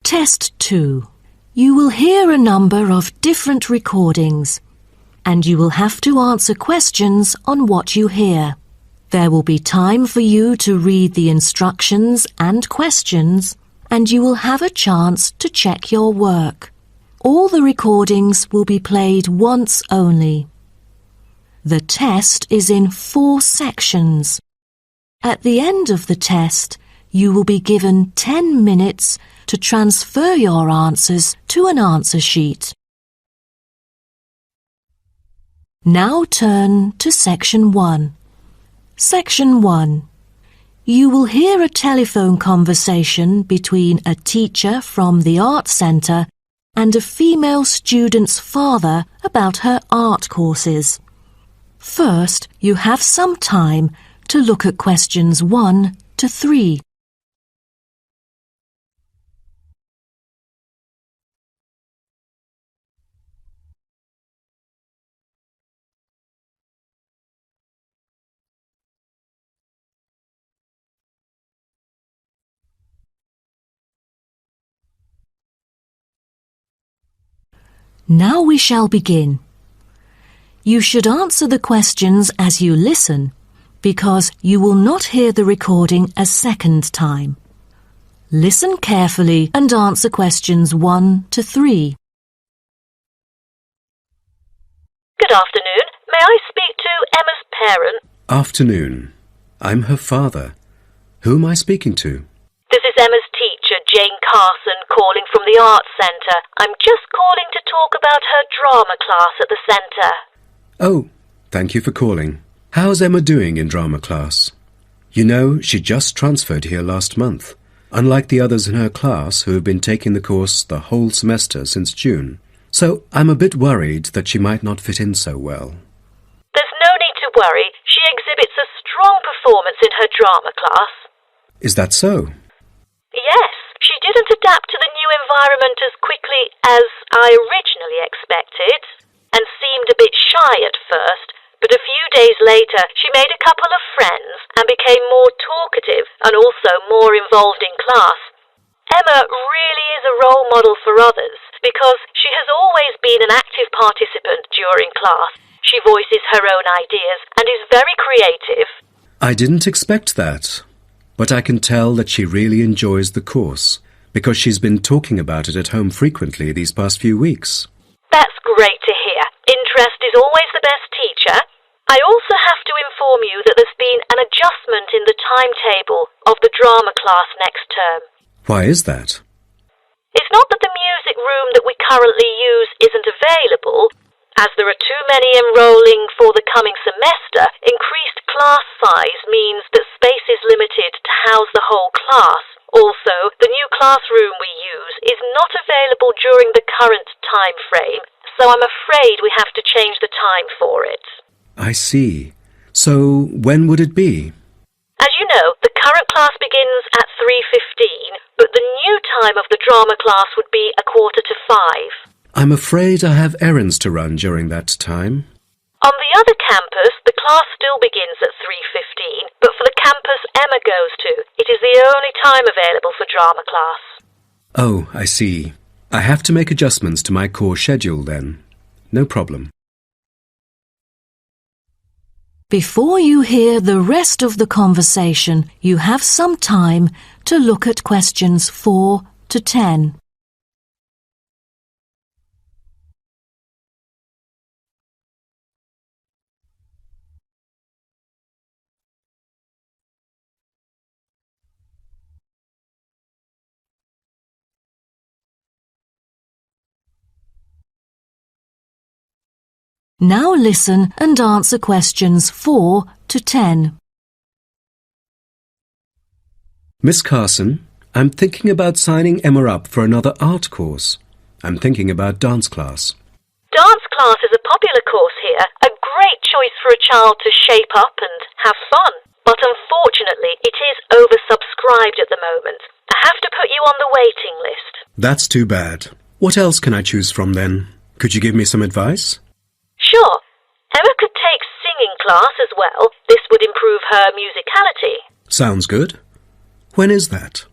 Test 2. You will hear a number of different recordings, and you will have to answer questions on what you hear. There will be time for you to read the instructions and questions, and you will have a chance to check your work. All the recordings will be played once only. The test is in 4 sections. At the end of the test, you will be given 10 minutes to transfer your answers to an answer sheet. Now turn to Section 1. Section 1. You will hear a telephone conversation between a teacher from the art centre and a female student's father about her art courses. First, you have some time to look at questions 1 to 3. Now we shall begin. You should answer the questions as you listen, because you will not hear the recording a second time. Listen carefully and answer questions 1 to 3. Good afternoon. May I speak to Emma's parent? Afternoon. I'm her father. Who am I speaking to? This is Emma's teacher, Jane Carson, calling from the Arts Centre. I'm just calling to talk about her drama class at the centre. Oh, thank you for calling. How's Emma doing in drama class? You know, she just transferred here last month, unlike the others in her class who have been taking the course the whole semester since June. So I'm a bit worried that she might not fit in so well. There's no need to worry. She exhibits a strong performance in her drama class. Is that so? Yes, she didn't adapt to the new environment as quickly as I originally expected, and seemed a bit shy at first, but a few days later she made a couple of friends and became more talkative and also more involved in class. Emma really is a role model for others because she has always been an active participant during class. She voices her own ideas and is very creative. I didn't expect that, but I can tell that she really enjoys the course because she's been talking about it at home frequently these past few weeks. That's great to hear. Interest is always the best teacher. I also have to inform you that there's been an adjustment in the timetable of the drama class next term. Why is that? It's not that the music room that we currently use isn't available. As there are too many enrolling for the coming semester, increased class size means that space is limited to house the whole class. Also, the new classroom we use is not available during the current time frame, so I'm afraid we have to change the time for it. I see. So when would it be? As you know, the current class begins at 3:15, but the new time of the drama class would be 4:45. I'm afraid I have errands to run during that time. On the other campus, the class still begins at 3:15, but for the campus Emma goes to, it is the only time available for drama class. Oh, I see. I have to make adjustments to my course schedule then. No problem. Before you hear the rest of the conversation, you have some time to look at questions 4 to 10. Now listen and answer questions 4 to 10. Miss Carson, I'm thinking about signing Emma up for another art course. I'm thinking about dance class. Dance class is a popular course here, a great choice for a child to shape up and have fun. But unfortunately, it is oversubscribed at the moment. I have to put you on the waiting list. That's too bad. What else can I choose from then? Could you give me some advice? Sure. Emma could take singing class as well. This would improve her musicality. Sounds good. When is that?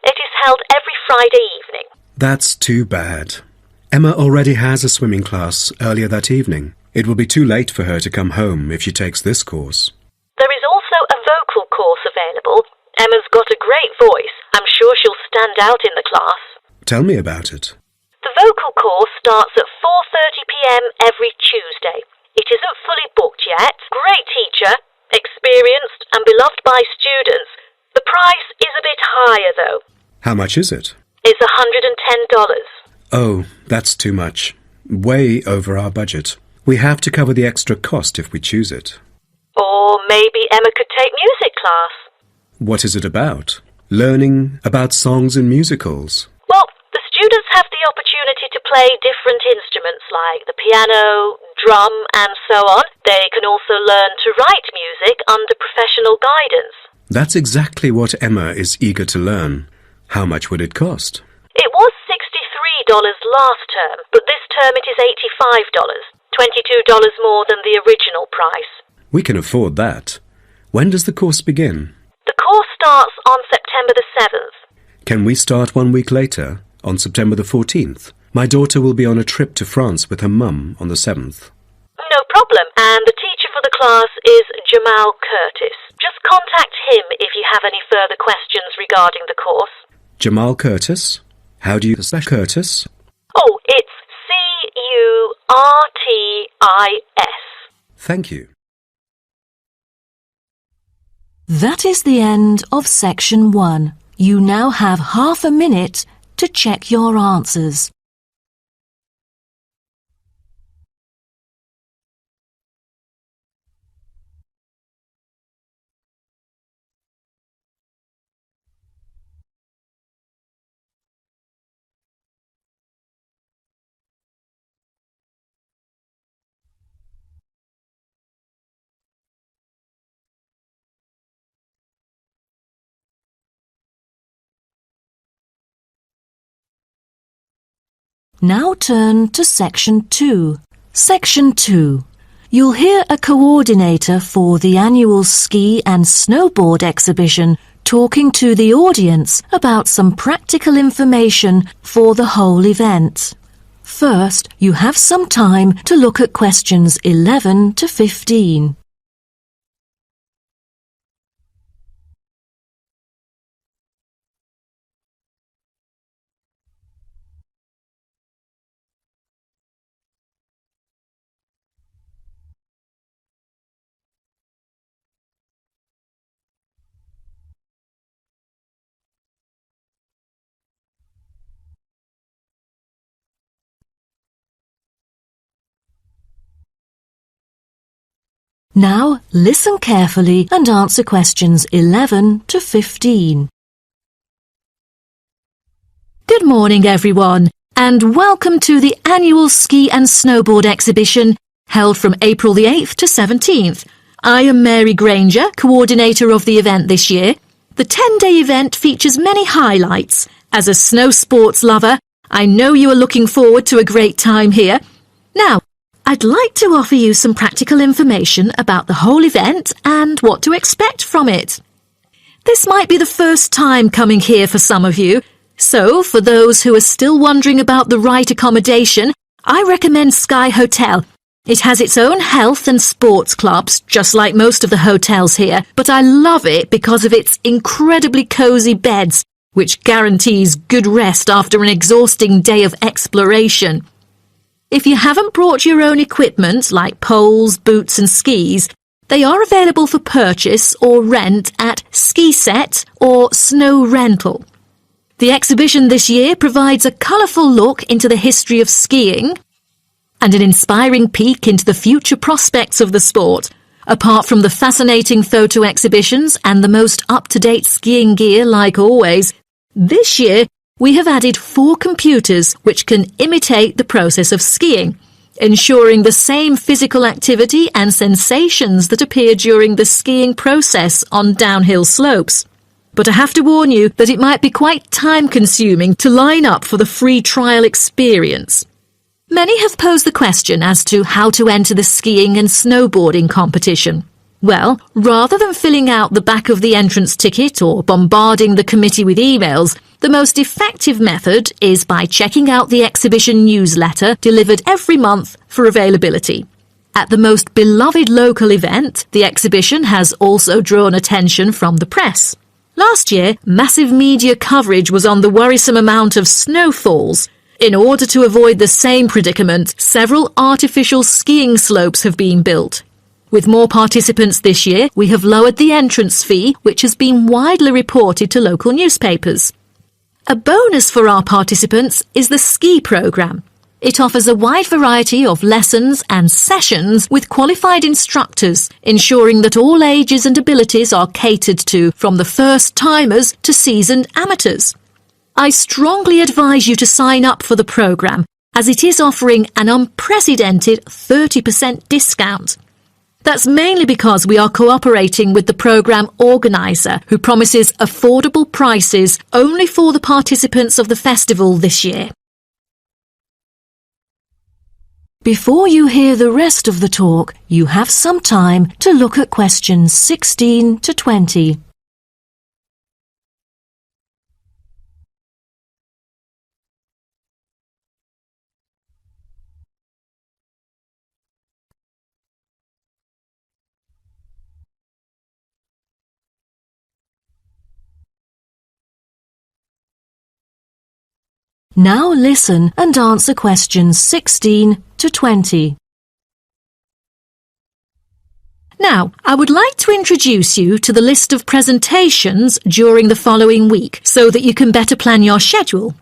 It is held every Friday evening. That's too bad. Emma already has a swimming class earlier that evening. It will be too late for her to come home if she takes this course. There is also a vocal course available. Emma's got a great voice. I'm sure she'll stand out in the class. Tell me about it. The vocal course starts at 4:30 p.m. every Tuesday. It isn't fully booked yet. Great teacher, experienced and beloved by students. The price is a bit higher though. How much is it? It's $110. Oh, that's too much. Way over our budget. We have to cover the extra cost if we choose it. Or maybe Emma could take music class. What is it about? Learning about songs and musicals. Well, the students have the opportunity to play different instruments like the piano, drum and so on. They can also learn to write music under professional guidance. That's exactly what Emma is eager to learn. How much would it cost? It was $63 last term, but this term it is $85, $22 more than the original price. We can afford that. When does the course begin? The course starts on September the 7th. Can we start 1 week later, on September the 14th? My daughter will be on a trip to France with her mum on the 7th. No problem, and the teacher for the class is Jamal Curtis. Just contact him if you have any further questions regarding the course. Jamal Curtis? How do you spell Curtis? Oh, it's Curtis. Thank you. That is the end of section 1. You now have half a minute to check your answers. Now turn to Section 2. Section 2. You'll hear a coordinator for the annual ski and snowboard exhibition talking to the audience about some practical information for the whole event. First, you have some time to look at questions 11 to 15. Now, listen carefully and answer questions 11 to 15. Good morning, everyone, and welcome to the annual ski and snowboard exhibition held from April the 8th to 17th. I am Mary Granger, coordinator of the event this year. The 10-day event features many highlights. As a snow sports lover, I know you are looking forward to a great time here. Now, I'd like to offer you some practical information about the whole event and what to expect from it. This might be the first time coming here for some of you, so for those who are still wondering about the right accommodation, I recommend Sky Hotel. It has its own health and sports clubs, just like most of the hotels here, but I love it because of its incredibly cosy beds, which guarantees good rest after an exhausting day of exploration. If you haven't brought your own equipment, like poles, boots and skis, they are available for purchase or rent at Ski Set or Snow Rental. The exhibition this year provides a colourful look into the history of skiing and an inspiring peek into the future prospects of the sport. Apart from the fascinating photo exhibitions and the most up-to-date skiing gear like always, this year we have added 4 computers which can imitate the process of skiing, ensuring the same physical activity and sensations that appear during the skiing process on downhill slopes. But I have to warn you that it might be quite time-consuming to line up for the free trial experience. Many have posed the question as to how to enter the skiing and snowboarding competition. Well, rather than filling out the back of the entrance ticket or bombarding the committee with emails, the most effective method is by checking out the exhibition newsletter delivered every month for availability. At the most beloved local event, the exhibition has also drawn attention from the press. Last year, massive media coverage was on the worrisome amount of snowfalls. In order to avoid the same predicament, several artificial skiing slopes have been built. With more participants this year, we have lowered the entrance fee, which has been widely reported to local newspapers. A bonus for our participants is the ski programme. It offers a wide variety of lessons and sessions with qualified instructors, ensuring that all ages and abilities are catered to, from the first-timers to seasoned amateurs. I strongly advise you to sign up for the programme, as it is offering an unprecedented 30% discount. That's mainly because we are cooperating with the programme organiser, who promises affordable prices only for the participants of the festival this year. Before you hear the rest of the talk, you have some time to look at questions 16 to 20. Now listen and answer questions 16 to 20. Now, I would like to introduce you to the list of presentations during the following week so that you can better plan your schedule.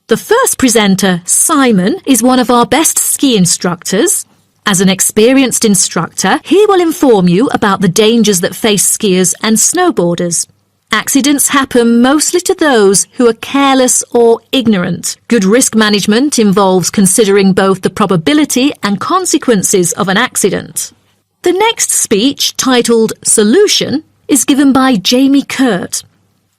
The first presenter, Simon, is one of our best ski instructors. As an experienced instructor, he will inform you about the dangers that face skiers and snowboarders. Accidents happen mostly to those who are careless or ignorant. Good risk management involves considering both the probability and consequences of an accident. The next speech, titled Solution, is given by Jamie Kurt.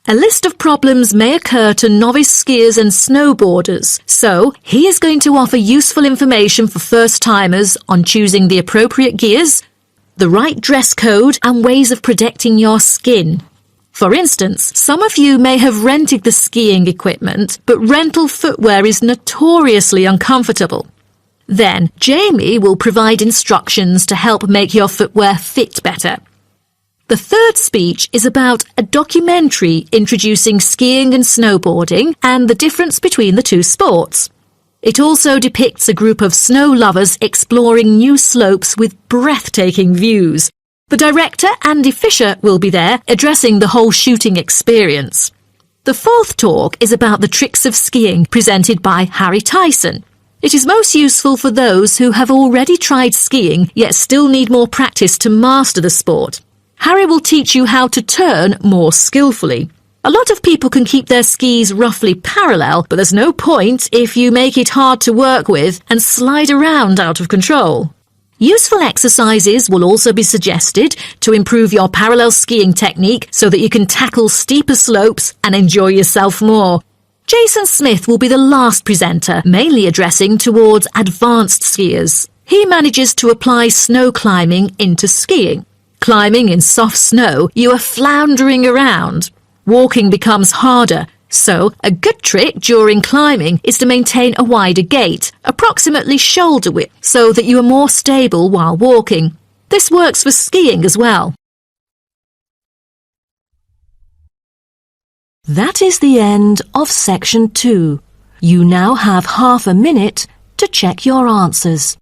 A list of problems may occur to novice skiers and snowboarders, so he is going to offer useful information for first-timers on choosing the appropriate gears, the right dress code, and ways of protecting your skin. For instance, some of you may have rented the skiing equipment, but rental footwear is notoriously uncomfortable. Then, Jamie will provide instructions to help make your footwear fit better. The third speech is about a documentary introducing skiing and snowboarding and the difference between the two sports. It also depicts a group of snow lovers exploring new slopes with breathtaking views. The director, Andy Fisher, will be there, addressing the whole shooting experience. The fourth talk is about the tricks of skiing, presented by Harry Tyson. It is most useful for those who have already tried skiing, yet still need more practice to master the sport. Harry will teach you how to turn more skillfully. A lot of people can keep their skis roughly parallel, but there's no point if you make it hard to work with and slide around out of control. Useful exercises will also be suggested to improve your parallel skiing technique so that you can tackle steeper slopes and enjoy yourself more. Jason Smith will be the last presenter, mainly addressing towards advanced skiers. He manages to apply snow climbing into skiing. Climbing in soft snow, you are floundering around. Walking becomes harder. So, a good trick during climbing is to maintain a wider gait, approximately shoulder width, so that you are more stable while walking. This works for skiing as well. That is the end of section 2. You now have half a minute to check your answers.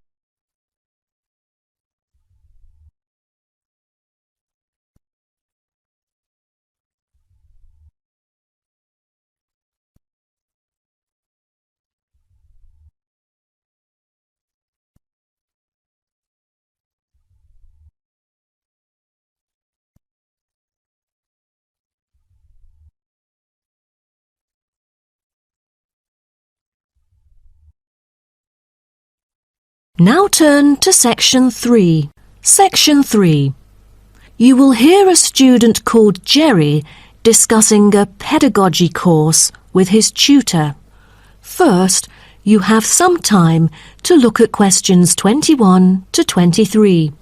Now turn to section 3. Section 3. You will hear a student called Jerry discussing a pedagogy course with his tutor. First, you have some time to look at questions 21 to 23.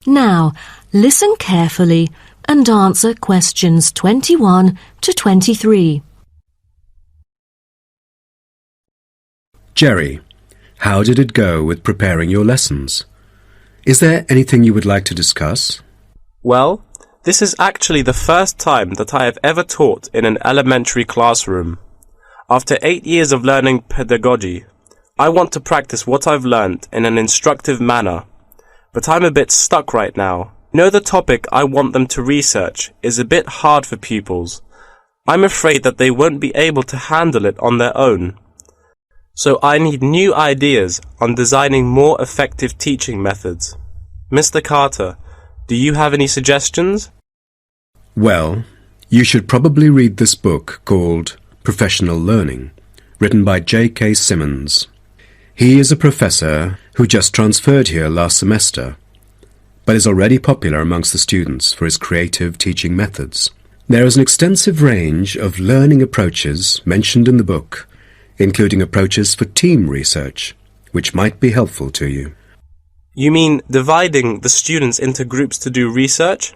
Now, listen carefully and answer questions 21 to 23. Jerry, how did it go with preparing your lessons? Is there anything you would like to discuss? Well, this is actually the first time that I have ever taught in an elementary classroom. After 8 years of learning pedagogy, I want to practice what I've learned in an instructive manner. But I'm a bit stuck right now. You know, the topic I want them to research is a bit hard for pupils. I'm afraid that they won't be able to handle it on their own. So I need new ideas on designing more effective teaching methods. Mr. Carter, do you have any suggestions? Well, you should probably read this book called Professional Learning, written by J.K. Simmons. He is a professor who just transferred here last semester, but is already popular amongst the students for his creative teaching methods. There is an extensive range of learning approaches mentioned in the book, including approaches for team research, which might be helpful to you. You mean dividing the students into groups to do research?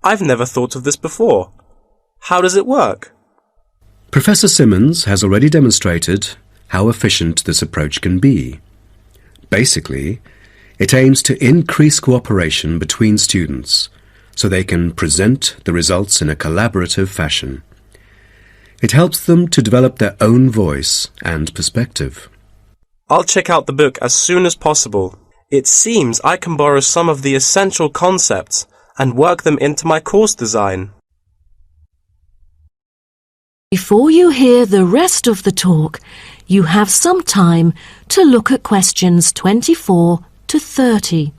I've never thought of this before. How does it work? Professor Simmons has already demonstrated how efficient this approach can be. Basically, it aims to increase cooperation between students so they can present the results in a collaborative fashion. It helps them to develop their own voice and perspective. I'll check out the book as soon as possible. It seems I can borrow some of the essential concepts and work them into my course design. Before you hear the rest of the talk, you have some time to look at questions 24 to 30.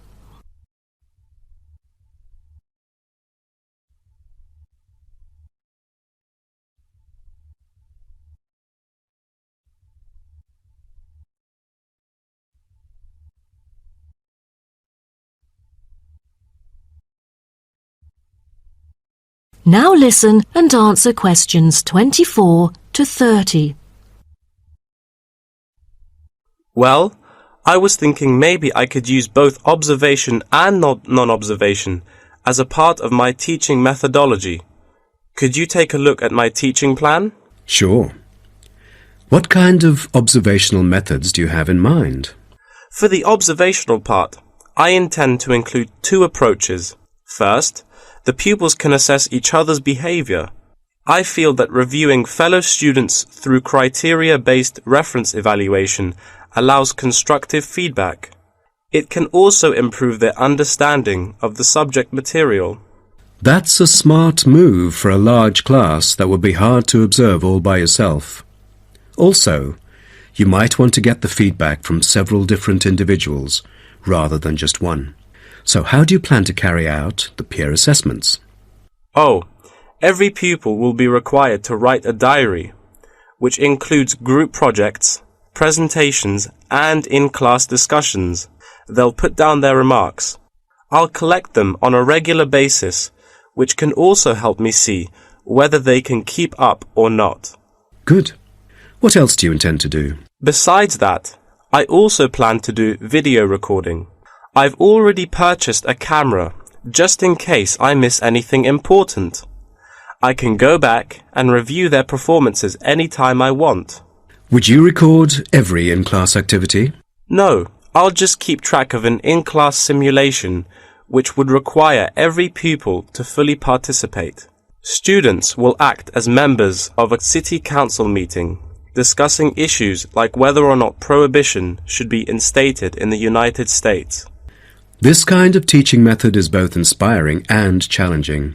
Now listen and answer questions 24 to 30. Well, I was thinking maybe I could use both observation and non-observation as a part of my teaching methodology. Could you take a look at my teaching plan? Sure. What kind of observational methods do you have in mind? For the observational part, I intend to include two approaches. First, the pupils can assess each other's behavior. I feel that reviewing fellow students through criteria-based reference evaluation allows constructive feedback. It can also improve their understanding of the subject material. That's a smart move for a large class that would be hard to observe all by yourself. Also, you might want to get the feedback from several different individuals rather than just one. So how do you plan to carry out the peer assessments? Oh, every pupil will be required to write a diary, which includes group projects, presentations, and in-class discussions. They'll put down their remarks. I'll collect them on a regular basis, which can also help me see whether they can keep up or not. Good. What else do you intend to do? Besides that, I also plan to do video recording. I've already purchased a camera, just in case I miss anything important. I can go back and review their performances anytime I want. Would you record every in-class activity? No, I'll just keep track of an in-class simulation, which would require every pupil to fully participate. Students will act as members of a city council meeting, discussing issues like whether or not prohibition should be instated in the United States. This kind of teaching method is both inspiring and challenging.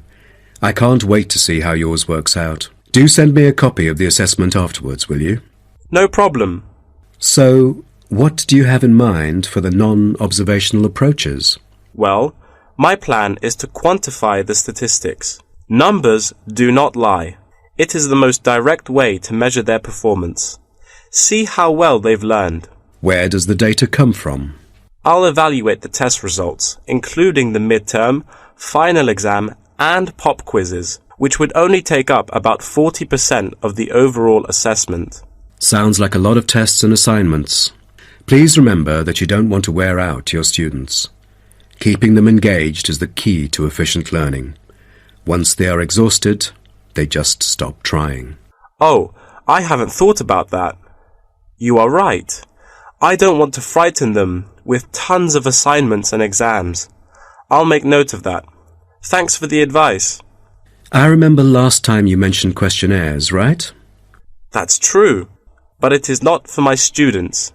I can't wait to see how yours works out. Do send me a copy of the assessment afterwards, will you? No problem. So, what do you have in mind for the non-observational approaches? Well, my plan is to quantify the statistics. Numbers do not lie. It is the most direct way to measure their performance. See how well they've learned. Where does the data come from? I'll evaluate the test results, including the midterm, final exam, and pop quizzes, which would only take up about 40% of the overall assessment. Sounds like a lot of tests and assignments. Please remember that you don't want to wear out your students. Keeping them engaged is the key to efficient learning. Once they are exhausted, they just stop trying. Oh, I haven't thought about that. You are right. I don't want to frighten them with tons of assignments and exams. I'll make note of that. Thanks for the advice. I remember last time you mentioned questionnaires, right? That's true, but it is not for my students.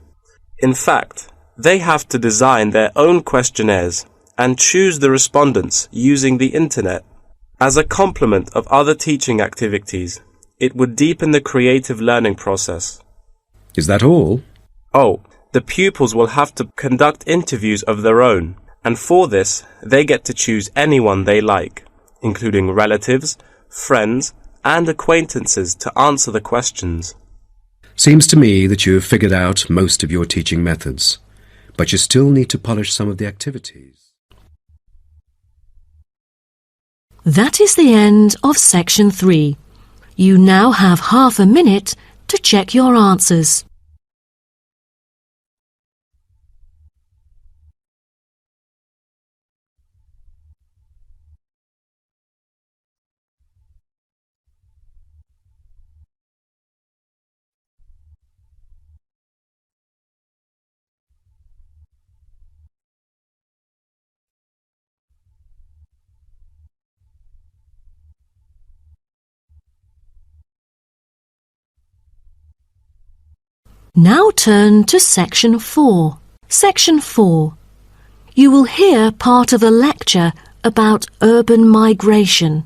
In fact, they have to design their own questionnaires and choose the respondents using the internet. As a complement of other teaching activities, it would deepen the creative learning process. Is that all? Oh, the pupils will have to conduct interviews of their own, and for this, they get to choose anyone they like, including relatives, friends, and acquaintances to answer the questions. Seems to me that you have figured out most of your teaching methods, but you still need to polish some of the activities. That is the end of section 3. You now have half a minute to check your answers. Now turn to section 4. Section 4. You will hear part of a lecture about urban migration.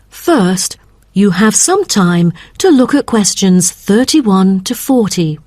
First, you have some time to look at questions 31 to 40.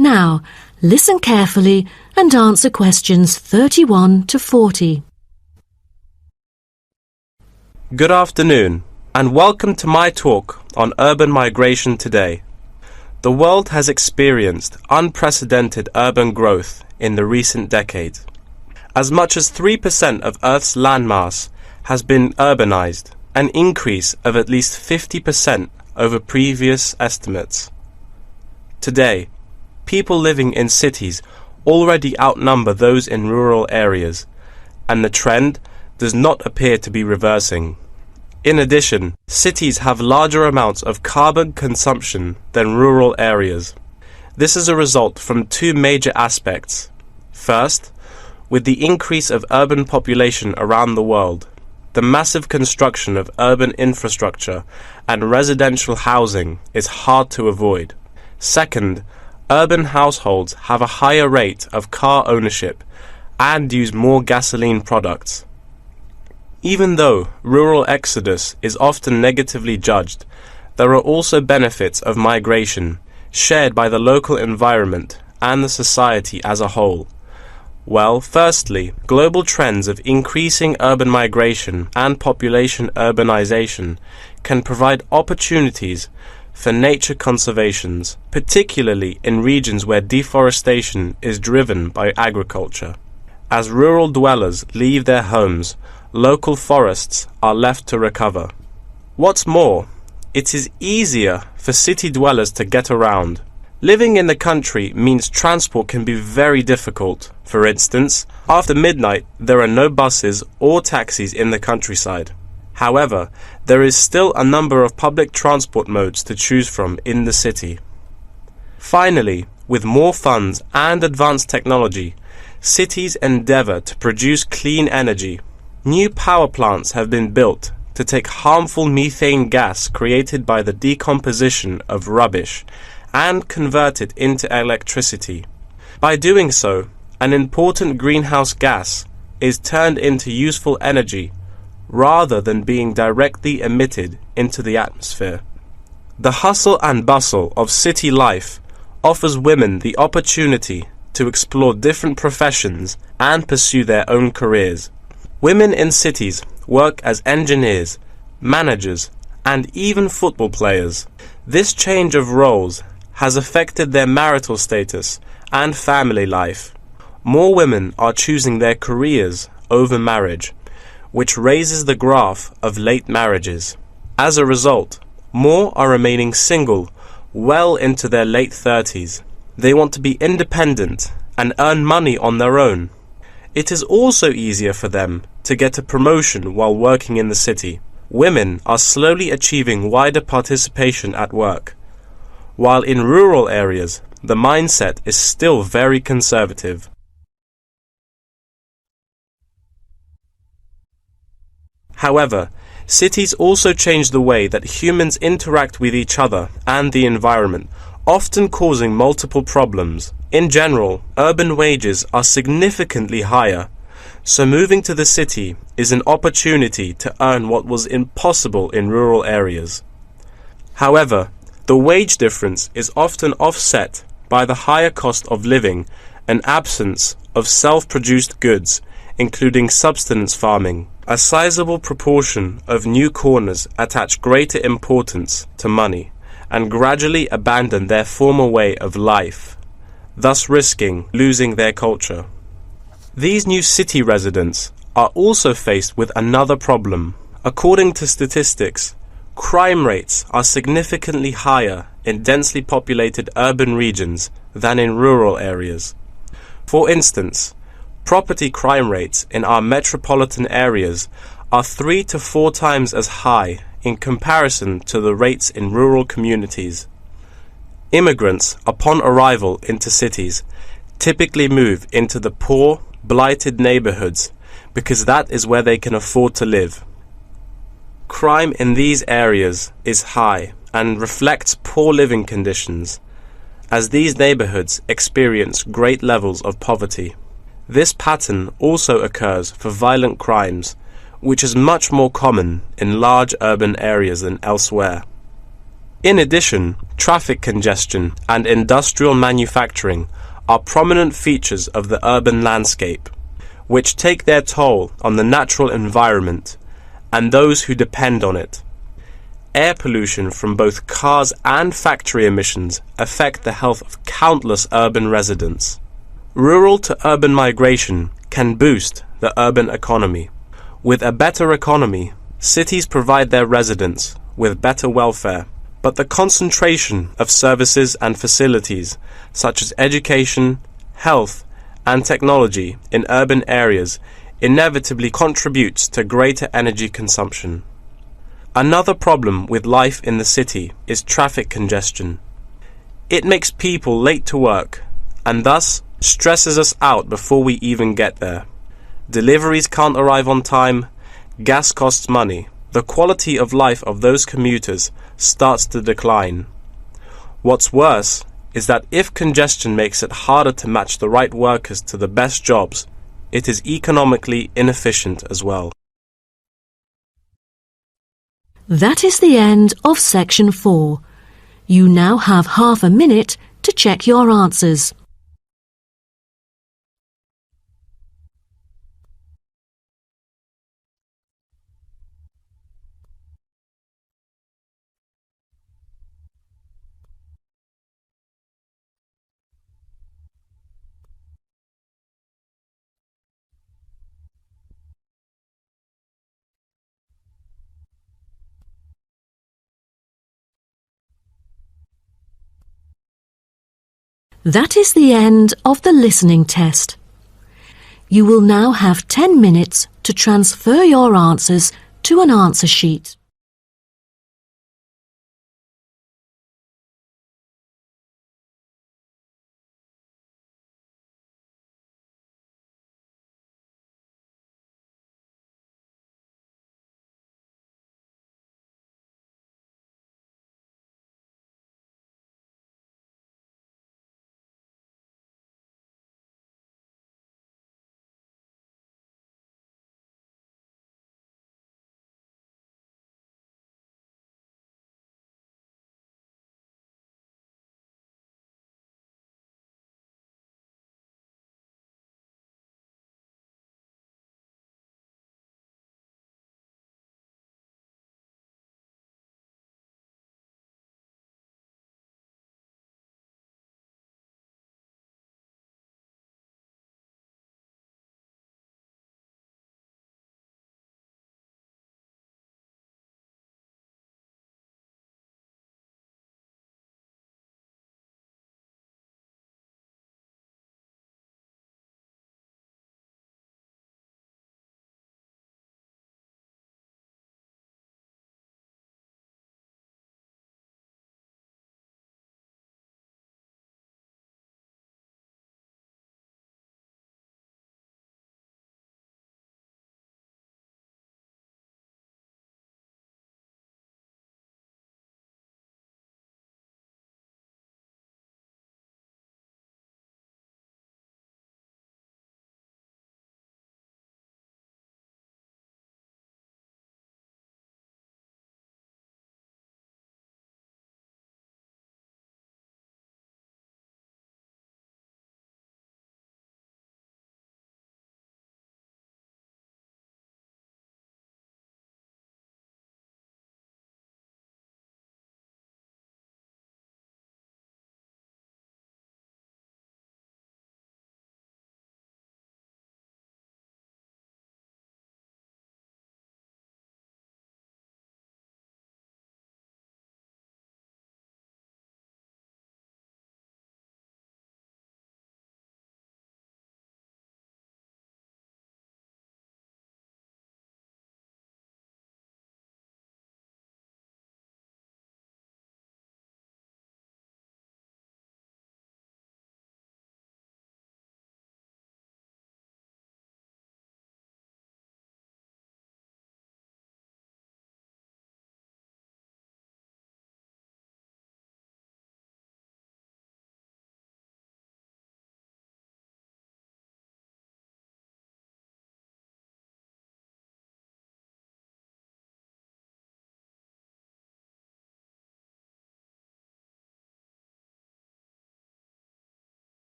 Now, listen carefully and answer questions 31 to 40. Good afternoon, and welcome to my talk on urban migration today. The world has experienced unprecedented urban growth in the recent decades. As much as 3% of Earth's landmass has been urbanized, an increase of at least 50% over previous estimates. Today, people living in cities already outnumber those in rural areas, and the trend does not appear to be reversing. In addition, cities have larger amounts of carbon consumption than rural areas. This is a result from two major aspects. First, with the increase of urban population around the world, the massive construction of urban infrastructure and residential housing is hard to avoid. Second, urban households have a higher rate of car ownership and use more gasoline products. Even though rural exodus is often negatively judged, there are also benefits of migration shared by the local environment and the society as a whole. Well, firstly, global trends of increasing urban migration and population urbanization can provide opportunities for nature conservations, particularly in regions where deforestation is driven by agriculture. As rural dwellers leave their homes, local forests are left to recover. What's more, it is easier for city dwellers to get around. Living in the country means transport can be very difficult. For instance, after midnight there are no buses or taxis in the countryside. However, there is still a number of public transport modes to choose from in the city. Finally, with more funds and advanced technology, cities endeavor to produce clean energy. New power plants have been built to take harmful methane gas created by the decomposition of rubbish and convert it into electricity. By doing so, an important greenhouse gas is turned into useful energy rather than being directly emitted into the atmosphere. The hustle and bustle of city life offers women the opportunity to explore different professions and pursue their own careers. Women in cities work as engineers, managers, and even football players. This change of roles has affected their marital status and family life. More women are choosing their careers over marriage, which raises the graph of late marriages. As a result, more are remaining single well into their late 30s. They want to be independent and earn money on their own. It is also easier for them to get a promotion while working in the city. Women are slowly achieving wider participation at work, while in rural areas the mindset is still very conservative. However, cities also change the way that humans interact with each other and the environment, often causing multiple problems. In general, urban wages are significantly higher, so moving to the city is an opportunity to earn what was impossible in rural areas. However, the wage difference is often offset by the higher cost of living and absence of self-produced goods, including subsistence farming. A sizable proportion of new corners attach greater importance to money and gradually abandon their former way of life, thus risking losing their culture. These new city residents are also faced with another problem. According to statistics, crime rates are significantly higher in densely populated urban regions than in rural areas. For instance, property crime rates in our metropolitan areas are 3 to 4 times as high in comparison to the rates in rural communities. Immigrants, upon arrival into cities, typically move into the poor, blighted neighborhoods because that is where they can afford to live. Crime in these areas is high and reflects poor living conditions, as these neighborhoods experience great levels of poverty. This pattern also occurs for violent crimes, which is much more common in large urban areas than elsewhere. In addition, traffic congestion and industrial manufacturing are prominent features of the urban landscape, which take their toll on the natural environment and those who depend on it. Air pollution from both cars and factory emissions affect the health of countless urban residents. Rural to urban migration can boost the urban economy. With a better economy, cities provide their residents with better welfare, but the concentration of services and facilities such as education, health, and technology in urban areas inevitably contributes to greater energy consumption. Another problem with life in the city is traffic congestion. It makes people late to work and thus stresses us out before we even get there. Deliveries can't arrive on time, gas costs money. The quality of life of those commuters starts to decline. What's worse is that if congestion makes it harder to match the right workers to the best jobs, it is economically inefficient as well. That is the end of section 4. You now have half a minute to check your answers. That is the end of the listening test. You will now have 10 minutes to transfer your answers to an answer sheet.